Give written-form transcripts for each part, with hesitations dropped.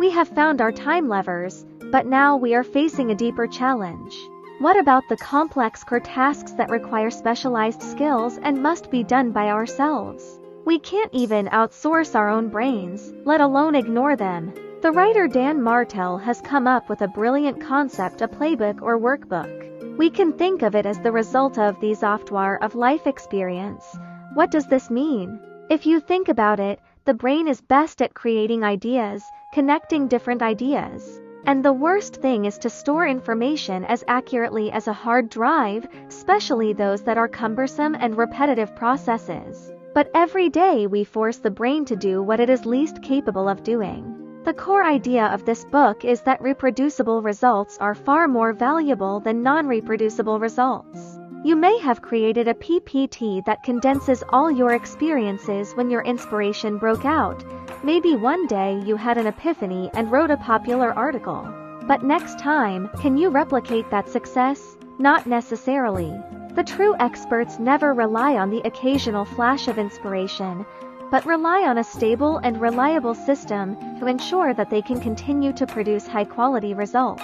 We have found our time levers, but now we are facing a deeper challenge. What about the complex core tasks that require specialized skills and must be done by ourselves? We can't even outsource our own brains, let alone ignore them. The writer Dan Martell has come up with a brilliant concept, a playbook or workbook. We can think of it as the result of the software of life experience. What does this mean? If you think about it, the brain is best at creating ideas, connecting different ideas. And the worst thing is to store information as accurately as a hard drive, especially those that are cumbersome and repetitive processes. But every day we force the brain to do what it is least capable of doing. The core idea of this book is that reproducible results are far more valuable than non-reproducible results. You may have created a PPT that condenses all your experiences when your inspiration broke out. Maybe one day you had an epiphany and wrote a popular article. But next time, can you replicate that success? Not necessarily. The true experts never rely on the occasional flash of inspiration, but rely on a stable and reliable system to ensure that they can continue to produce high-quality results.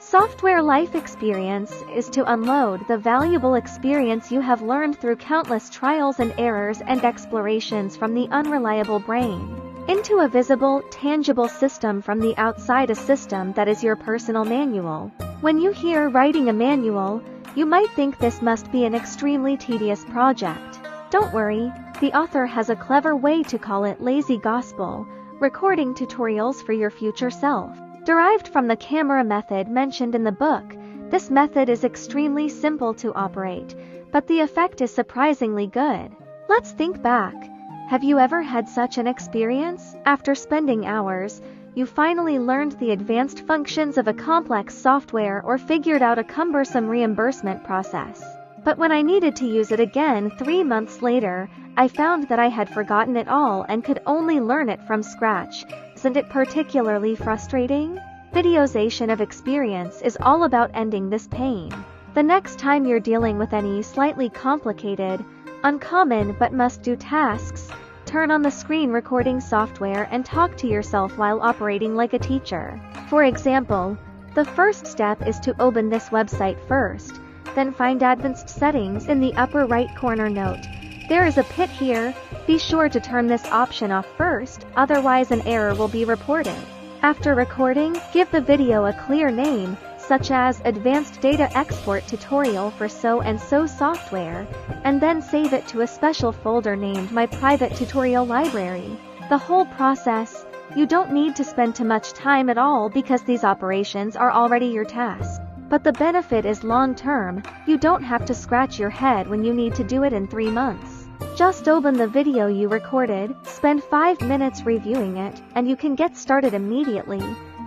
Software life experience is to unload the valuable experience you have learned through countless trials and errors and explorations from the unreliable brain into a visible, tangible system from the outside, a system that is your personal manual. When you hear writing a manual, you might think this must be an extremely tedious project. Don't worry, the author has a clever way to call it lazy gospel, recording tutorials for your future self. Derived from the camera method mentioned in the book, this method is extremely simple to operate, but the effect is surprisingly good. Let's think back. Have you ever had such an experience? After spending hours, you finally learned the advanced functions of a complex software or figured out a cumbersome reimbursement process. But when I needed to use it again 3 months later, I found that I had forgotten it all and could only learn it from scratch. Isn't it particularly frustrating? Videozation of experience is all about ending this pain. The next time you're dealing with any slightly complicated, uncommon but must-do tasks, turn on the screen recording software and talk to yourself while operating like a teacher. For example, the first step is to open this website first, then find advanced settings in the upper right corner. Note, there is a pit here. Be sure to turn this option off first, otherwise an error will be reported. After recording, give the video a clear name, such as Advanced Data Export Tutorial for so-and-so software, and then save it to a special folder named My Private Tutorial Library. The whole process, you don't need to spend too much time at all because these operations are already your task. But the benefit is long-term. You don't have to scratch your head when you need to do it in 3 months. Just open the video you recorded, spend 5 minutes reviewing it, and you can get started immediately.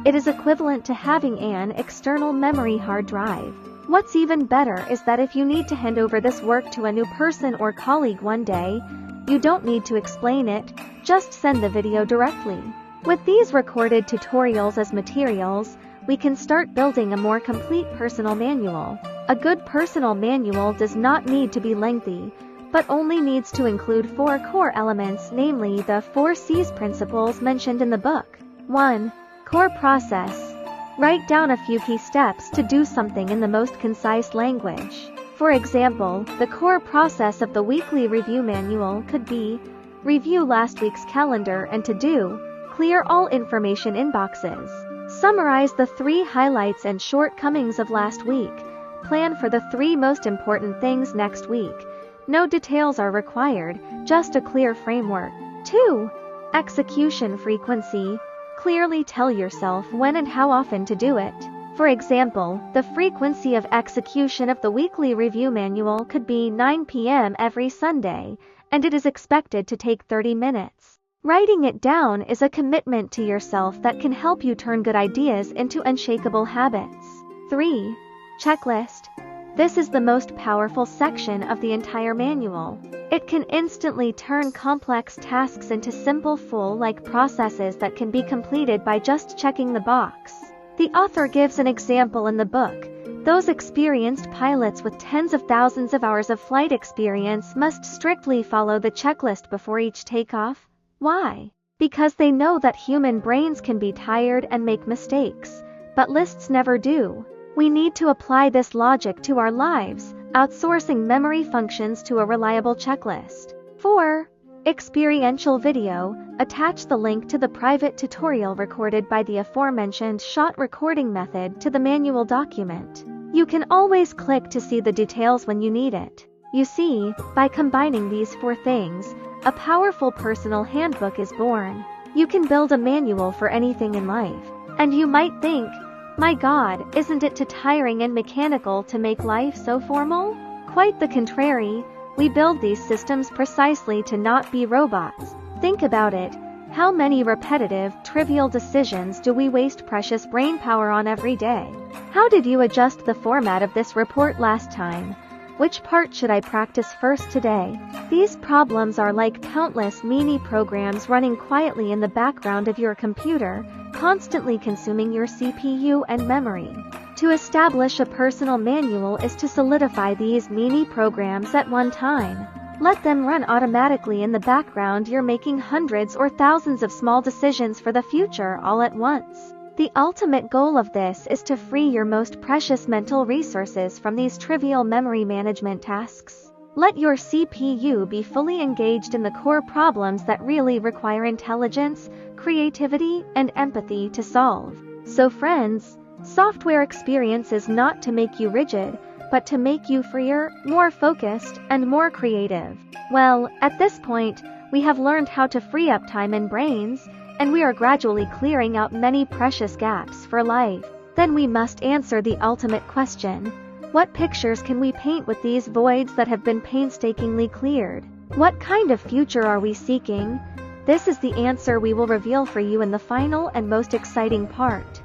It is equivalent to having an external memory hard drive. What's even better is that if you need to hand over this work to a new person or colleague one day, you don't need to explain it, just send the video directly. With these recorded tutorials as materials, we can start building a more complete personal manual. A good personal manual does not need to be lengthy, but only needs to include 4 core elements, namely the 4 C's principles mentioned in the book. 1. Core process. Write down a few key steps to do something in the most concise language. For example, the core process of the weekly review manual could be: review last week's calendar and to-do, clear all information inboxes, summarize the 3 highlights and shortcomings of last week, plan for the 3 most important things next week. No details are required, just a clear framework. 2. Execution frequency. Clearly tell yourself when and how often to do it. For example, the frequency of execution of the weekly review manual could be 9 p.m. every Sunday, and it is expected to take 30 minutes. Writing it down is a commitment to yourself that can help you turn good ideas into unshakable habits. 3. Checklist. This is the most powerful section of the entire manual. It can instantly turn complex tasks into simple full-like processes that can be completed by just checking the box. The author gives an example in the book. Those experienced pilots with tens of thousands of hours of flight experience must strictly follow the checklist before each takeoff. Why? because they know that human brains can be tired and make mistakes, but lists never do. We need to apply this logic to our lives, outsourcing memory functions to a reliable checklist. 4. Experiential video. Attach the link to the private tutorial recorded by the aforementioned shot recording method to the manual document. You can always click to see the details when you need it. You see, by combining these 4 things, a powerful personal handbook is born. You can build a manual for anything in life. And you might think, my God, isn't it too tiring and mechanical to make life so formal? Quite the contrary, we build these systems precisely to not be robots. Think about it. How many repetitive, trivial decisions do we waste precious brain power on every day? How did you adjust the format of this report last time? Which part should I practice first today? These problems are like countless mini programs running quietly in the background of your computer, constantly consuming your CPU and memory. To establish a personal manual is to solidify these mini programs at one time. Let them run automatically in the background. You're making hundreds or thousands of small decisions for the future all at once. The ultimate goal of this is to free your most precious mental resources from these trivial memory management tasks. Let your CPU be fully engaged in the core problems that really require intelligence, creativity, and empathy to solve. So friends, software experience is not to make you rigid, but to make you freer, more focused, and more creative. Well, at this point, we have learned how to free up time and brains, and we are gradually clearing out many precious gaps for life. Then we must answer the ultimate question. What pictures can we paint with these voids that have been painstakingly cleared? What kind of future are we seeking? This is the answer we will reveal for you in the final and most exciting part.